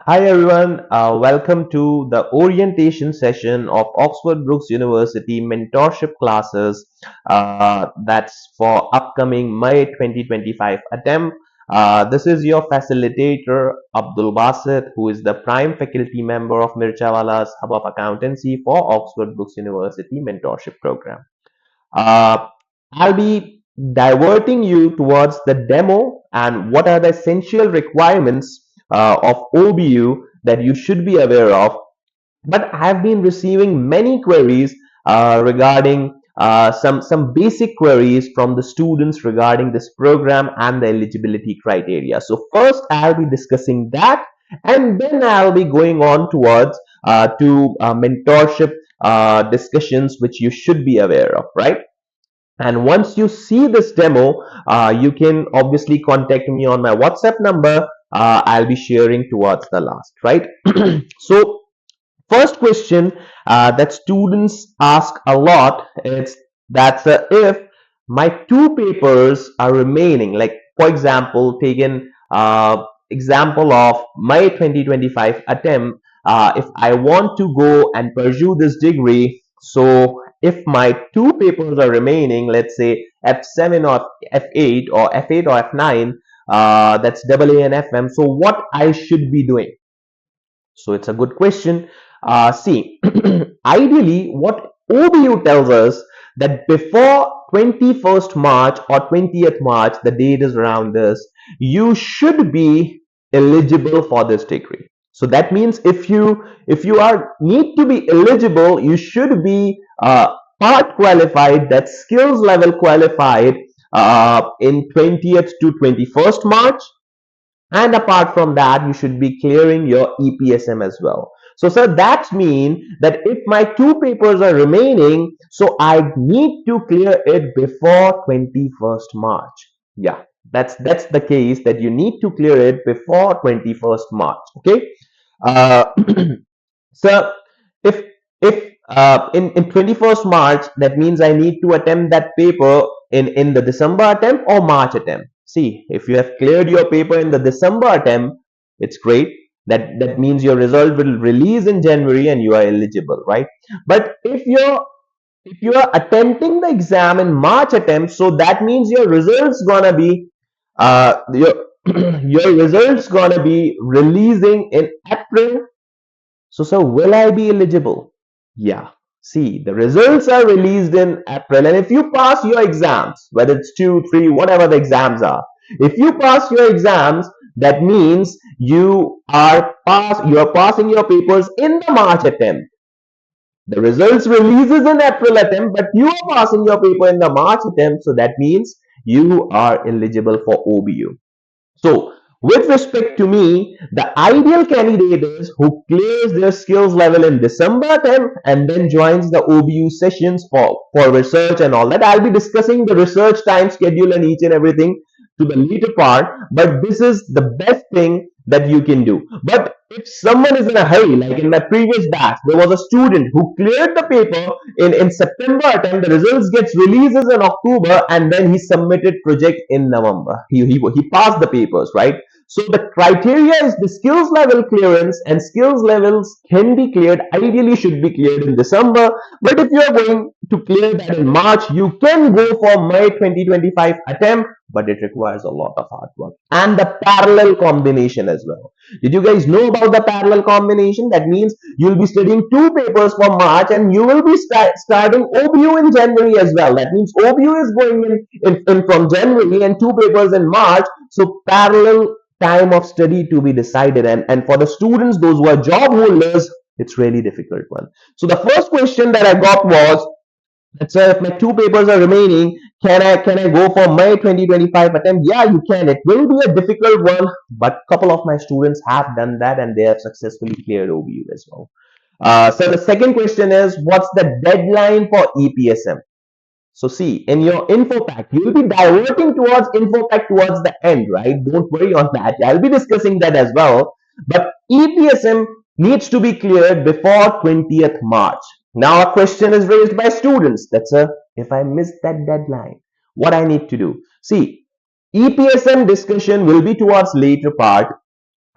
Hi everyone, welcome to the orientation session of Oxford Brookes University mentorship classes. That's for upcoming May 2025 attempt. This is your facilitator Abdul Basit, who is the prime faculty member of Mirchawala's Hub of Accountancy for Oxford Brookes University mentorship program. Uh, I'll be diverting you towards the demo and what are the essential requirements of OBU that you should be aware of. But I've been receiving many queries regarding some basic queries from the students regarding this program and the eligibility criteria. So first I'll be discussing that, and then I'll be going on towards to mentorship discussions which you should be aware of, right? And once you see this demo, you can obviously contact me on my WhatsApp number. I'll be sharing towards the last, right? So first question that students ask a lot is if my two papers are remaining, like for example, taken example of my 2025 attempt, if I want to go and pursue this degree, so if my two papers are remaining, let's say F7 or F8 or F8 or F9, that's AA and FM, so what I should be doing? So it's a good question. See, ideally, what OBU tells us that before 21st March or 20th March, the date is around this, you should be eligible for this degree. So that means if you are need to be eligible, you should be part qualified, that skills level qualified in 20th to 21st March, and apart from that you should be clearing your EPSM as well. So sir, that means that if my two papers are remaining, so I need to clear it before 21st March. Yeah, that's the case, that you need to clear it before 21st March. Okay. uh, so if in 21st March, that means I need to attempt that paper in the December attempt or March attempt. See, if you have cleared your paper in the December attempt, it's great. That means your result will release in January and you are eligible, right? But if you are attempting the exam in March attempt, so that means your results gonna be your your results gonna be releasing in April. So, sir, will I be eligible? Yeah. See, the results are released in April, and if you pass your exams, whether it's two, three, whatever the exams are, if you pass your exams, that means you are passing your papers in the March attempt. The results releases in April attempt, but you are passing your paper in the March attempt, so that means you are eligible for OBU. So, with respect to me, the ideal candidate is who clears their skills level in December attempt and then joins the OBU sessions for research and all that. I'll be discussing the research time schedule and each and everything to the later part, but this is the best thing that you can do. But if someone is in a hurry, like in my previous batch, there was a student who cleared the paper in September attempt, the results gets releases in October, and then he submitted project in November. He passed the papers, right? So the criteria is the skills level clearance, and skills levels can be cleared, ideally should be cleared in December. But if you are going to clear that in March, you can go for May 2025 attempt, but it requires a lot of hard work and the parallel combination as well. Did you guys know about the parallel combination? That means you'll be studying two papers for March and you will be starting OBU in January as well. That means OBU is going in from January and two papers in March. So parallel time of study to be decided. And for the students, those who are job holders, it's really difficult one. So the first question that I got was, let's say if my two papers are remaining, can I go for May 2025 attempt? Yeah, you can. It will be a difficult one, but a couple of my students have done that and they have successfully cleared OBU as well. So the second question is, what's the deadline for EPSM? So see, in your info pack, you'll be diverting towards info pack towards the end, right? Don't worry on that. I'll be discussing that as well. But EPSM needs to be cleared before 20th March. Now a question is raised by students. That's if I miss that deadline, what I need to do? See, EPSM discussion will be towards later part,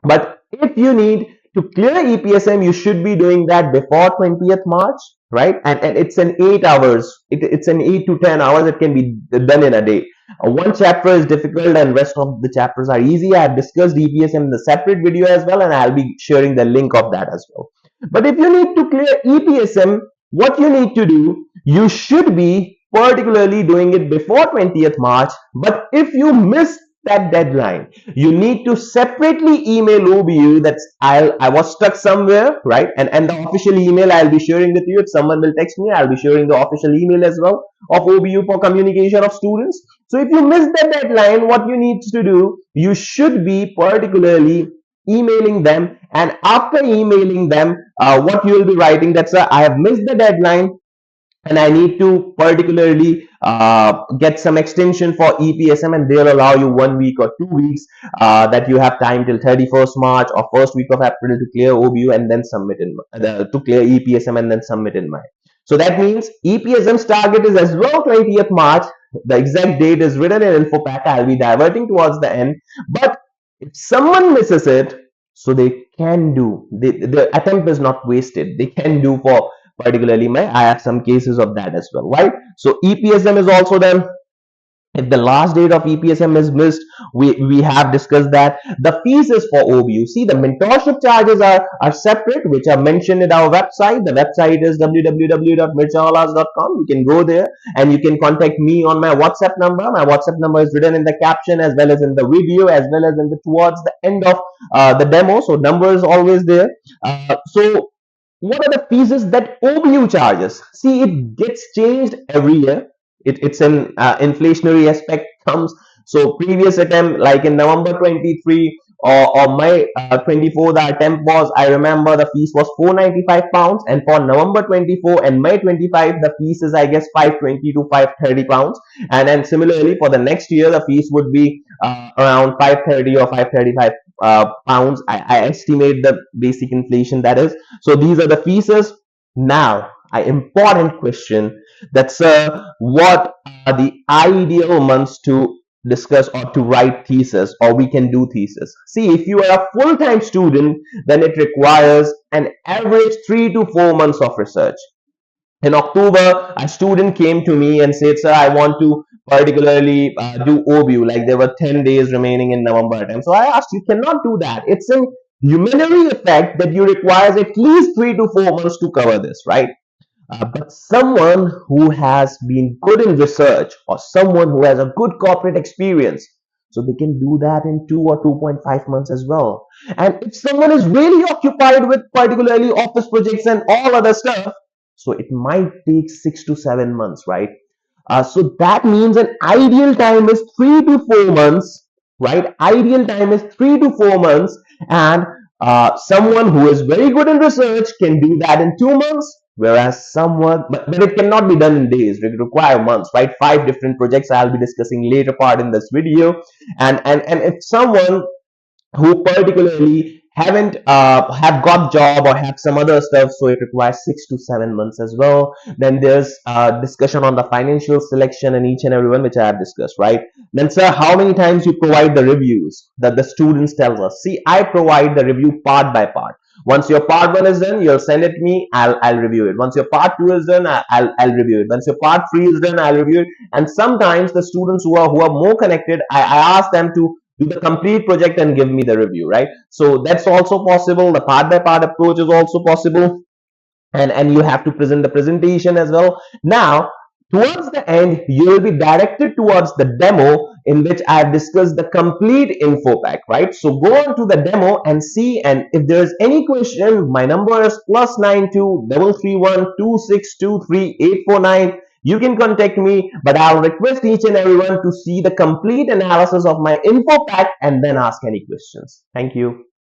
but If you need to clear EPSM, you should be doing that before 20th March, right? And it's an 8 hours. It's an 8 to 10 hours. It can be done in a day. One chapter is difficult and rest of the chapters are easy. I have discussed EPSM in the separate video as well, and I'll be sharing the link of that as well. But if you need to clear EPSM, what you need to do, you should be particularly doing it before 20th March. But if you miss that deadline, you need to separately email OBU that I was stuck somewhere, right? And the official email I'll be sharing with you. If someone will text me, I'll be sharing the official email as well of OBU for communication of students. So if you miss the deadline, what you need to do, you should be particularly emailing them, and after emailing them, what you will be writing, that's I have missed the deadline and I need to particularly get some extension for EPSM, and they'll allow you 1 week or 2 weeks, that you have time till 31st March or first week of April to clear OBU and then submit in to clear EPSM and then submit in May. So that means EPSM's target is as well 20th March. The exact date is written in info pack. I'll be diverting towards the end, but if someone misses it, so they can do, the attempt is not wasted. They can do for particularly my, I have some cases of that as well, right? So EPSM is also done. If the last date of EPSM is missed, we have discussed that. The fees is for OBU. See, the mentorship charges are separate, which are mentioned in our website. The website is www.mirchawalas.com. You can go there and you can contact me on my WhatsApp number. My WhatsApp number is written in the caption as well as in the video, as well as in the towards the end of the demo. So number is always there. So what are the fees that OBU charges? See, it gets changed every year. It's an inflationary aspect comes. So previous attempt, like in November 23 or May 24, the attempt was, I remember the fees was £495, and for November 24 and May 25, the fees is I guess 520 to 530 pounds. And then similarly for the next year, the fees would be around 530 or 535 pounds. I estimate the basic inflation, that is. So these are the fees. Now, an important question, that's what are the ideal months to discuss or to write thesis, or we can do thesis. See, if you are a full-time student, then it requires an average 3 to 4 months of research. In October, a student came to me and said, sir, I want to particularly do OBU, like there were 10 days remaining in November attempt. So I asked, you cannot do that. It's a humanitarian effect that you requires at least 3 to 4 months to cover this, right? But someone who has been good in research, or someone who has a good corporate experience, so they can do that in 2 or 2.5 months as well. And if someone is really occupied with particularly office projects and all other stuff, so it might take 6 to 7 months, right? So that means an ideal time is 3 to 4 months, right? Ideal time is 3 to 4 months, and someone who is very good in research can do that in 2 months, whereas someone, but it cannot be done in days. It requires months, right? 5 different projects I'll be discussing later part in this video, and if someone who particularly haven't have got job or have some other stuff, so it requires 6 to 7 months as well. Then there's discussion on the financial selection and each and every one, which I have discussed, right? Then sir, how many times you provide the reviews that the students tells us? See, I provide the review part by part. Once your part 1 is done, you'll send it me, I'll review it. Once your part 2 is done, I'll review it. Once your part 3 is done, I'll review it. And sometimes the students who are more connected, I ask them to do the complete project and give me the review, right? So that's also possible. The part by part approach is also possible, and you have to present the presentation as well. Now, towards the end, you will be directed towards the demo, in which I have discussed the complete info pack, right? So go on to the demo and see, and if there is any question, my number is +92 331 2623 849. You can contact me, but I'll request each and everyone to see the complete analysis of my info pack and then ask any questions. Thank you.